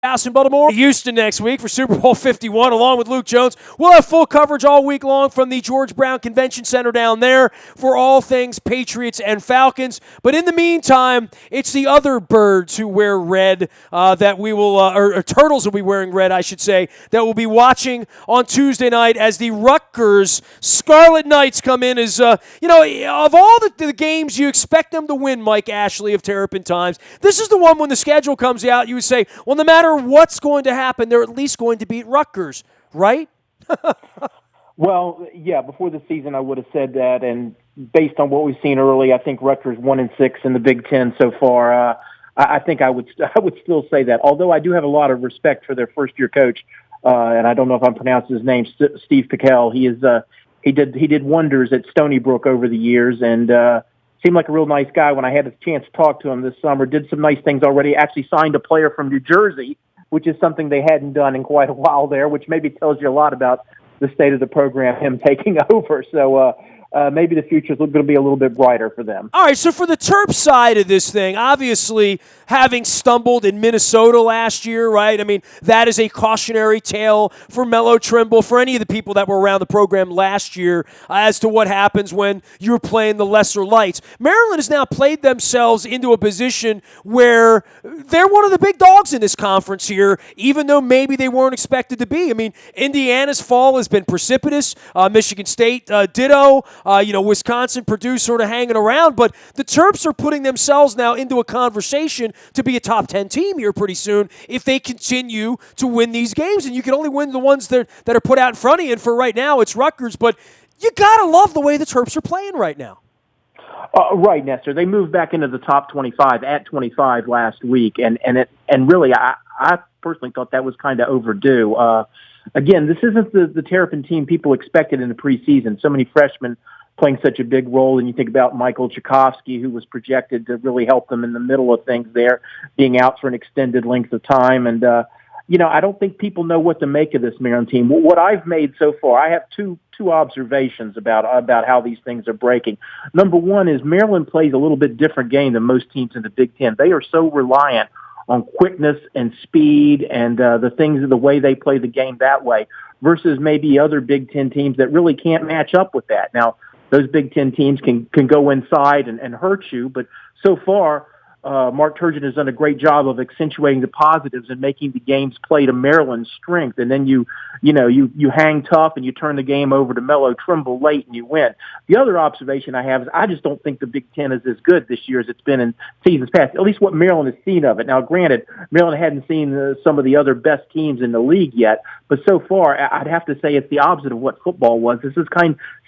House in Baltimore, Houston next week for Super Bowl 51, along with Luke Jones. We'll have full coverage all week long from the George Brown Convention Center down there for all things Patriots and Falcons. But in the meantime, it's the other birds who wear red that we will, or turtles will be wearing red, I should say, that we'll be watching on Tuesday night as the Rutgers Scarlet Knights come in as, of all the games you expect them to win, Mike Ashley of Terrapin Times, this is the one when the schedule comes out, you would say, well, no matter what's going to happen, they're at least going to beat Rutgers, right? Well, yeah, before the season I would have said that, and based on what we've seen early, I think Rutgers 1-6 in the Big Ten so far. I think I would still say that, although I do have a lot of respect for their first-year coach, and I don't know if I'm pronouncing his name, Steve Pickell. He did wonders at Stony Brook over the years, and seemed like a real nice guy when I had a chance to talk to him this summer. Did some nice things already. Actually signed a player from New Jersey, which is something they hadn't done in quite a while there, which maybe tells you a lot about the state of the program, him taking over. So maybe the future is going to be a little bit brighter for them. All right, so for the Terp side of this thing, obviously having stumbled in Minnesota last year, right? I mean, that is a cautionary tale for Melo Trimble, for any of the people that were around the program last year as to what happens when you're playing the lesser lights. Maryland has now played themselves into a position where they're one of the big dogs in this conference here, even though maybe they weren't expected to be. I mean, Indiana's fall has been precipitous. Michigan State, ditto. Wisconsin, Purdue sort of hanging around, but the Terps are putting themselves now into a conversation to be a top 10 team here pretty soon if they continue to win these games. And you can only win the ones that are put out in front of you. And for right now, it's Rutgers, but you got to love the way the Terps are playing right now. Right, Nestor. They moved back into the top 25 at 25 last week, and really, I personally thought that was kind of overdue. Again, this isn't the Terrapin team people expected in the preseason. So many freshmen playing such a big role, and you think about Michael Tchaikovsky, who was projected to really help them in the middle of things there, being out for an extended length of time. And, I don't think people know what to make of this Maryland team. What I've made so far, I have two observations about how these things are breaking. Number one is Maryland plays a little bit different game than most teams in the Big Ten. They are so reliant on quickness and speed and the way they play the game that way versus maybe other Big Ten teams that really can't match up with that. Now, those Big Ten teams can go inside and hurt you, but so far, Mark Turgeon has done a great job of accentuating the positives and making the games play to Maryland's strength. And then you hang tough and you turn the game over to Melo Trimble late and you win. The other observation I have is I just don't think the Big Ten is as good this year as it's been in seasons past, at least what Maryland has seen of it. Now, granted, Maryland hadn't seen some of the other best teams in the league yet, but so far I'd have to say it's the opposite of what football was. This is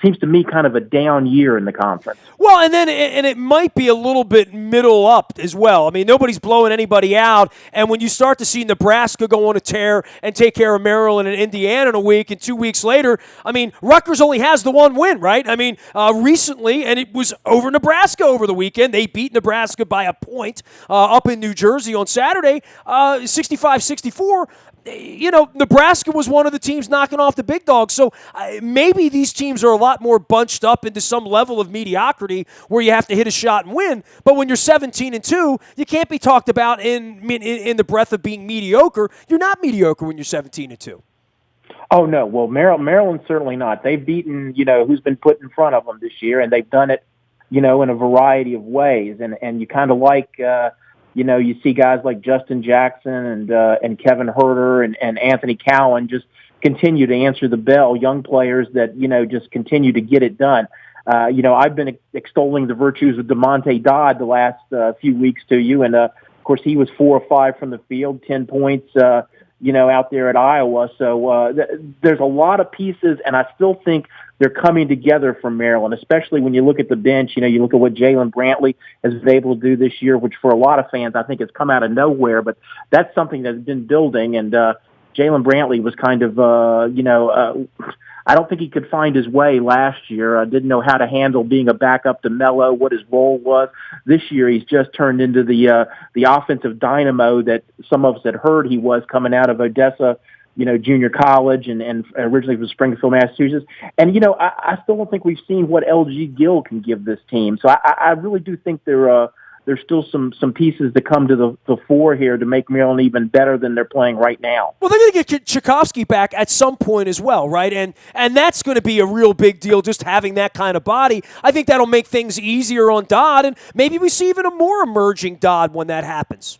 seems to me kind of a down year in the conference. Well, and it might be a little bit middle up as well. I mean, nobody's blowing anybody out, and when you start to see Nebraska go on a tear and take care of Maryland and Indiana in a week, and 2 weeks later, I mean, Rutgers only has the one win, right? I mean, recently, and it was over Nebraska over the weekend. They beat Nebraska by a point up in New Jersey on Saturday, 65-64. Nebraska was one of the teams knocking off the big dogs. So maybe these teams are a lot more bunched up into some level of mediocrity where you have to hit a shot and win. But when you're 17-2, you can't be talked about in the breath of being mediocre. You're not mediocre when you're 17-2. Oh, no. Well, Maryland certainly not. They've beaten, who's been put in front of them this year, and they've done it, in a variety of ways. And you kind of like you see guys like Justin Jackson and Kevin Herter and Anthony Cowan just continue to answer the bell, young players that, just continue to get it done. I've been extolling the virtues of DeMonte Dodd the last few weeks to you, and of course he was 4 of 5 from the field, 10 points, out there at Iowa. So there's a lot of pieces, and I still think they're coming together for Maryland, especially when you look at the bench. You look at what Jalen Brantley has been able to do this year, which for a lot of fans I think has come out of nowhere, but that's something that's been building. And Jalen Brantley was kind of, I don't think he could find his way last year. Didn't know how to handle being a backup to Melo, what his role was. This year he's just turned into the offensive dynamo that some of us had heard he was coming out of Odessa, junior college and originally from Springfield, Massachusetts. And, I still don't think we've seen what LG Gill can give this team. So I really do think they're there's still some pieces to come to the fore here to make Maryland even better than they're playing right now. Well, they're going to get Tchaikovsky back at some point as well, right? And that's going to be a real big deal, just having that kind of body. I think that'll make things easier on Dodd, and maybe we see even a more emerging Dodd when that happens.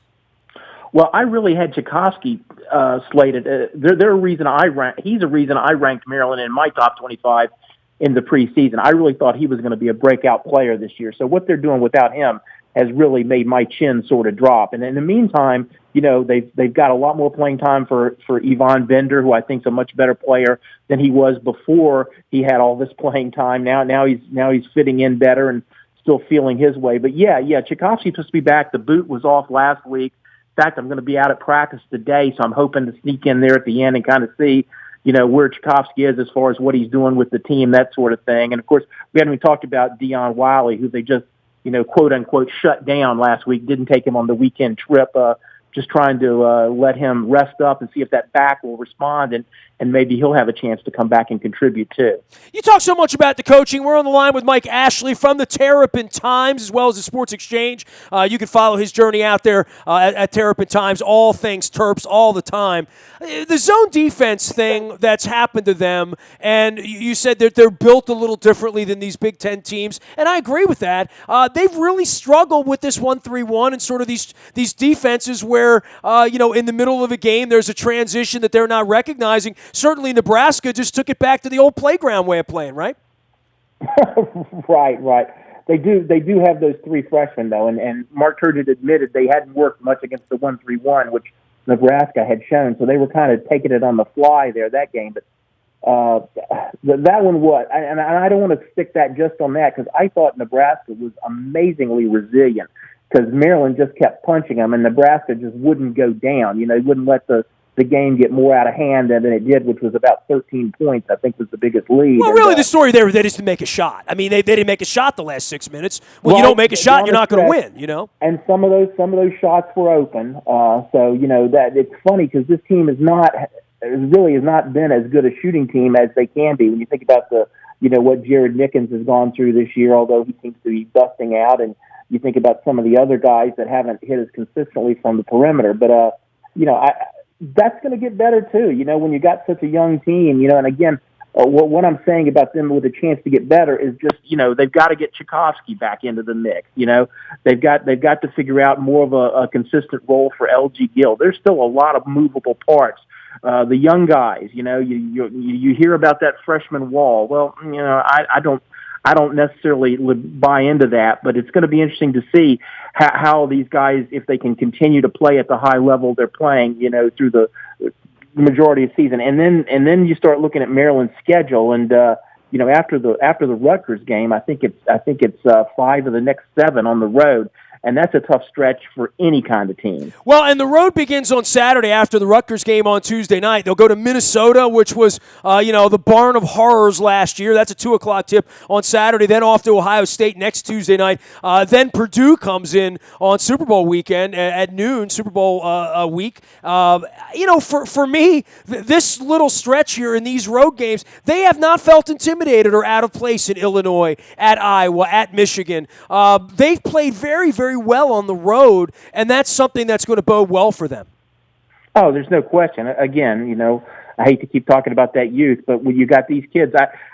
Well, I really had Tchaikovsky slated. He's a reason I ranked Maryland in my top 25 in the preseason. I really thought he was going to be a breakout player this year. So what they're doing without him has really made my chin sort of drop. And in the meantime, they've got a lot more playing time for Yvonne Bender, who I think is a much better player than he was before he had all this playing time. Now he's fitting in better and still feeling his way. But yeah, Tchaikovsky's supposed to be back. The boot was off last week. In fact, I'm going to be out at practice today, so I'm hoping to sneak in there at the end and kind of see where Tchaikovsky is as far as what he's doing with the team, that sort of thing. And, of course, we haven't even talked about Dion Wiley, who they just, quote-unquote, shut down last week, didn't take him on the weekend trip, just trying to let him rest up and see if that back will respond, and maybe he'll have a chance to come back and contribute too. You talk so much about the coaching. We're on the line with Mike Ashley from the Terrapin Times as well as the Sports Exchange. You can follow his journey out there at Terrapin Times, all things Terps all the time. The zone defense thing that's happened to them, and you said that they're built a little differently than these Big Ten teams, and I agree with that. They've really struggled with this 1-3-1 and sort of these defenses where, in the middle of a game there's a transition that they're not recognizing. Certainly Nebraska just took it back to the old playground way of playing, right? Right. They do have those three freshmen, though, and Mark Turgeon admitted they hadn't worked much against the 1-3-1, which Nebraska had shown, so they were kind of taking it on the fly there that game. But that one was, and I don't want to stick that just on that because I thought Nebraska was amazingly resilient because Maryland just kept punching them, and Nebraska just wouldn't go down. They wouldn't let the game get more out of hand than it did, which was about 13 points, I think was the biggest lead. Well, really, the story there is to make a shot. I mean, they didn't make a shot the last 6 minutes. Well, you don't make a shot, you're not going to win, And some of those shots were open. That it's funny because this team really has not been as good a shooting team as they can be. When you think about what Jared Nickens has gone through this year, although he seems to be busting out, and you think about some of the other guys that haven't hit as consistently from the perimeter. But, that's going to get better too, when you got such a young team, and again, what I'm saying about them with a chance to get better is just, they've got to get Tchaikovsky back into the mix. They've got to figure out more of a consistent role for LG Gill. There's still a lot of movable parts. The young guys, you hear about that freshman wall. Well, I don't necessarily buy into that, but it's going to be interesting to see how these guys, if they can continue to play at the high level they're playing, through the majority of the season. And then you start looking at Maryland's schedule, and after the Rutgers game, I think it's 5 of the next 7 on the road. And that's a tough stretch for any kind of team. Well, and the road begins on Saturday after the Rutgers game on Tuesday night. They'll go to Minnesota, which was, the barn of horrors last year. That's a 2 o'clock tip on Saturday. Then off to Ohio State next Tuesday night. Then Purdue comes in on Super Bowl weekend at noon, Super Bowl week. For me, this little stretch here in these road games, they have not felt intimidated or out of place in Illinois, at Iowa, at Michigan. They've played very, very well on the road, and that's something that's going to bode well for them. Oh, there's no question. Again, I hate to keep talking about that youth, but when you got these kids,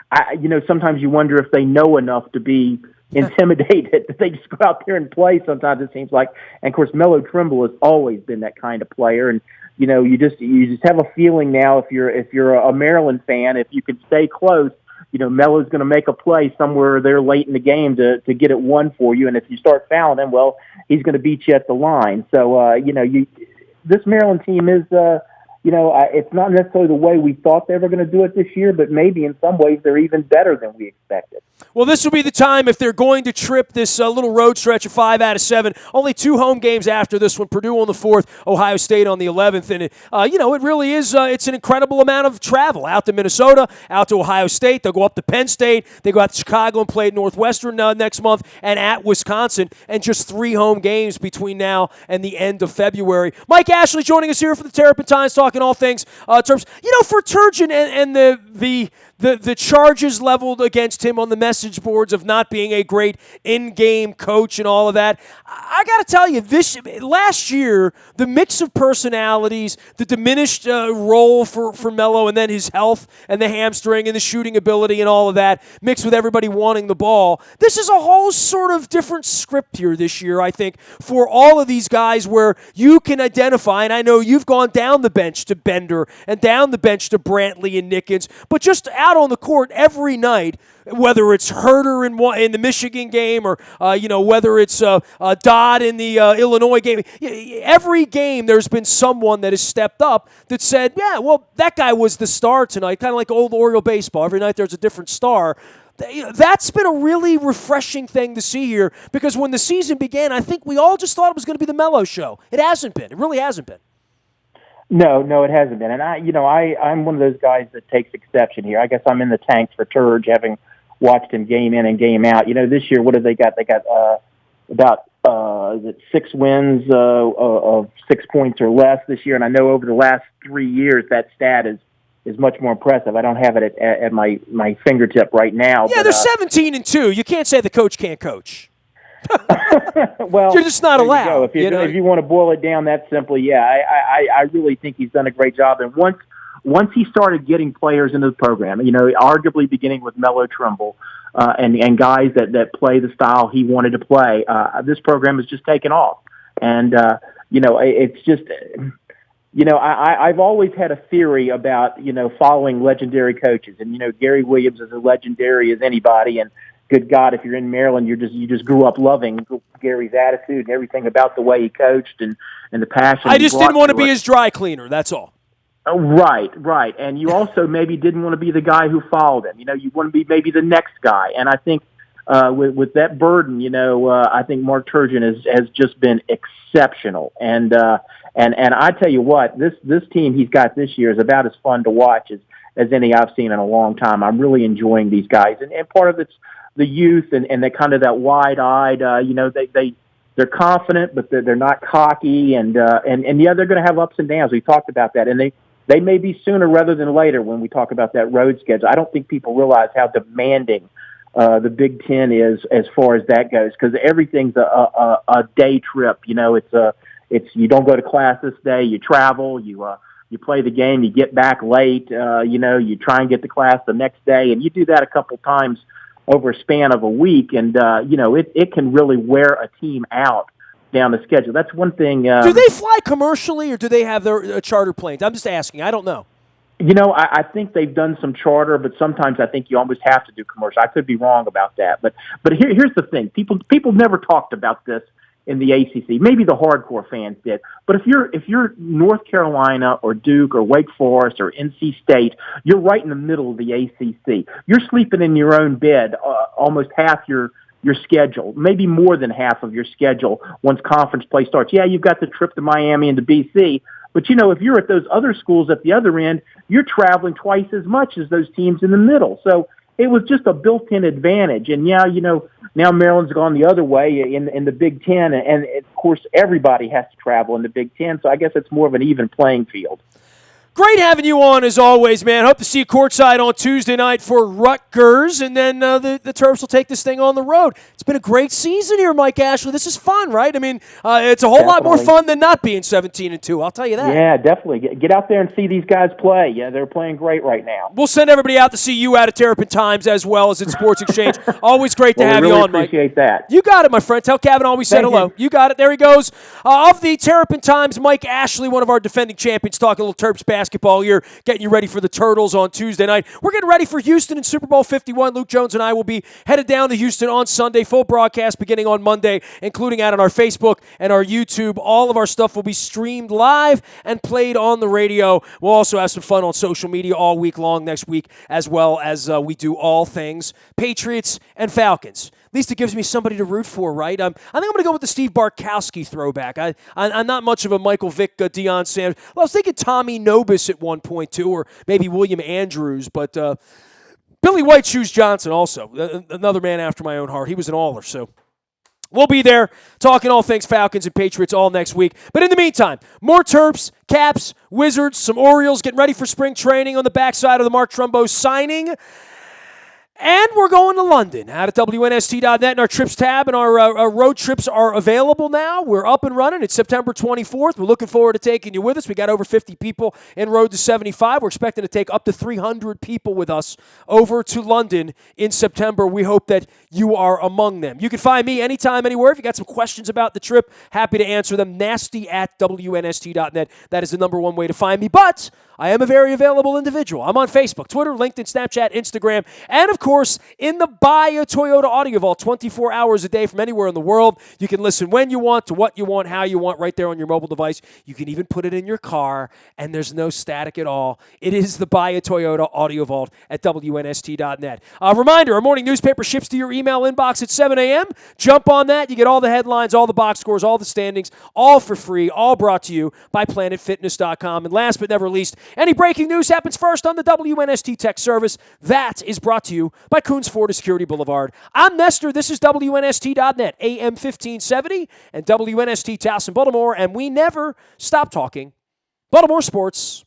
I sometimes you wonder if they know enough to be intimidated that they just go out there and play. Sometimes it seems like, and of course, Melo Trimble has always been that kind of player, and you just have a feeling now if you're a Maryland fan, if you can stay close, Melo's going to make a play somewhere there late in the game to get it won for you. And if you start fouling him, well, he's going to beat you at the line. So, this Maryland team is, it's not necessarily the way we thought they were going to do it this year, but maybe in some ways they're even better than we expected. Well, this will be the time if they're going to trip this little road stretch of 5 out of 7. Only 2 home games after this one, Purdue on the 4th, Ohio State on the 11th. And, it really is it's an incredible amount of travel out to Minnesota, out to Ohio State. They'll go up to Penn State. They go out to Chicago and play at Northwestern next month and at Wisconsin. And just 3 home games between now and the end of February. Mike Ashley joining us here for the Terrapin Times, talking all things Terps. For Turgeon and the the charges leveled against him on the message boards of not being a great in-game coach and all of that. I got to tell you, last year, the mix of personalities, the diminished role for Melo, and then his health and the hamstring and the shooting ability and all of that, mixed with everybody wanting the ball. This is a whole sort of different script here this year, I think, for all of these guys where you can identify, and I know you've gone down the bench to Bender and down the bench to Brantley and Nickens, but just out on the court every night, whether it's Herter in the Michigan game or whether it's Dodd in the Illinois game, every game there's been someone that has stepped up that said, yeah, well, that guy was the star tonight, kind of like old Oriole baseball. Every night there's a different star. That's been a really refreshing thing to see here because when the season began, I think we all just thought it was going to be the Melo show. It hasn't been. It really hasn't been. No, it hasn't been. And I'm one of those guys that takes exception here. I guess I'm in the tank for Turge, having watched him game in and game out. This year, what have they got? They got about 6 wins of 6 points or less this year. And I know over the last 3 years, that stat is much more impressive. I don't have it at my fingertip right now. Yeah, they're 17-2. You can't say the coach can't coach. Well, you're just not allowed. If you want to boil it down that simply, yeah, I really think he's done a great job. And once he started getting players into the program, arguably beginning with Melo Trimble and guys that play the style he wanted to play, this program has just taken off. And it's just. I've always had a theory about, following legendary coaches. And, Gary Williams is as legendary as anybody. And good God, if you're in Maryland, you just grew up loving Gary's attitude and everything about the way he coached and the passion. I just didn't want to be his dry cleaner. That's all. Right. And you also maybe didn't want to be the guy who followed him. You want to be maybe the next guy. And I think with that burden, I think Mark Turgeon has just been exceptional. And I tell you what, this team he's got this year is about as fun to watch as any I've seen in a long time. I'm really enjoying these guys, and part of it's the youth and they kind of that wide-eyed. They're confident, but they're not cocky, and yeah, they're going to have ups and downs. We talked about that, and they may be sooner rather than later when we talk about that road schedule. I don't think people realize how demanding the Big Ten is as far as that goes, because everything's a day trip. It's you don't go to class this day, you travel, you play the game, you get back late, you try and get to class the next day, and you do that a couple times over a span of a week, and it can really wear a team out down the schedule. That's one thing. Do they fly commercially, or do they have their charter planes? I'm just asking. I don't know. I think they've done some charter, but sometimes I think you almost have to do commercial. I could be wrong about that, but here's the thing: people never talked about this in the ACC. Maybe the hardcore fans did, but if you're North Carolina or Duke or Wake Forest or NC State, you're right in the middle of the ACC. You're sleeping in your own bed almost half your schedule, maybe more than half of your schedule once conference play starts. Yeah, you've got the trip to Miami and to BC, but if you're at those other schools at the other end, you're traveling twice as much as those teams in the middle. So it was just a built-in advantage. And yeah, now Maryland's gone the other way in the Big Ten, and of course everybody has to travel in the Big Ten. So I guess it's more of an even playing field. Great having you on as always, man. Hope to see you courtside on Tuesday night for Rutgers, and then the Terps will take this thing on the road. It's been a great season here, Mike Ashley. This is fun, right? I mean, it's a whole lot more fun than not being 17-2. I'll tell you that. Yeah, definitely. Get out there and see these guys play. Yeah, they're playing great right now. We'll send everybody out to see you out at Terrapin Times as well as at Sports Exchange. Always great to have you on, Mike. Appreciate that. You got it, my friend. Tell Kavanaugh we said hello. You got it. There he goes. Of the Terrapin Times, Mike Ashley, one of our defending champions, talking a little Terps basketball here. Getting you ready for the Turtles on Tuesday night. We're getting ready for Houston in Super Bowl 51. Luke Jones and I will be headed down to Houston on Sunday. Full broadcast beginning on Monday, including out on our Facebook and our YouTube. All of our stuff will be streamed live and played on the radio. We'll also have some fun on social media all week long next week, as well as we do all things Patriots and Falcons. At least it gives me somebody to root for, right? I think I'm going to go with the Steve Bartkowski throwback. I'm not much of a Michael Vick, Deion Sanders. Well, I was thinking Tommy Nobis at one point, too, or maybe William Andrews. But Billy White Shoes Johnson also, another man after my own heart. He was an Aller, so we'll be there talking all things Falcons and Patriots all next week. But in the meantime, more Terps Caps, Wizards, some Orioles getting ready for spring training on the backside of the Mark Trumbo signing. And we're going to London out at WNST.net, and our trips tab and our road trips are available now. We're up and running. It's September 24th. We're looking forward to taking you with us. We got over 50 people in Road to 75. We're expecting to take up to 300 people with us over to London in September. We hope that you are among them. You can find me anytime, anywhere. If you got some questions about the trip, happy to answer them. Nasty@WNST.net. That is the number one way to find me. But I am a very available individual. I'm on Facebook, Twitter, LinkedIn, Snapchat, Instagram, and of course, in the Buy a Toyota Audio Vault 24 hours a day from anywhere in the world. You can listen when you want, to what you want, how you want, right there on your mobile device. You can even put it in your car, and there's no static at all. It is the Buy a Toyota Audio Vault at WNST.net. Reminder, our morning newspaper ships to your email inbox at 7 a.m. Jump on that. You get all the headlines, all the box scores, all the standings, all for free, all brought to you by PlanetFitness.com. And last but never least, any breaking news happens first on the WNST Tech Service. That is brought to you by Coons Ford Security Boulevard. I'm Nestor. This is WNST.net, AM 1570, and WNST Towson, Baltimore, and we never stop talking Baltimore sports.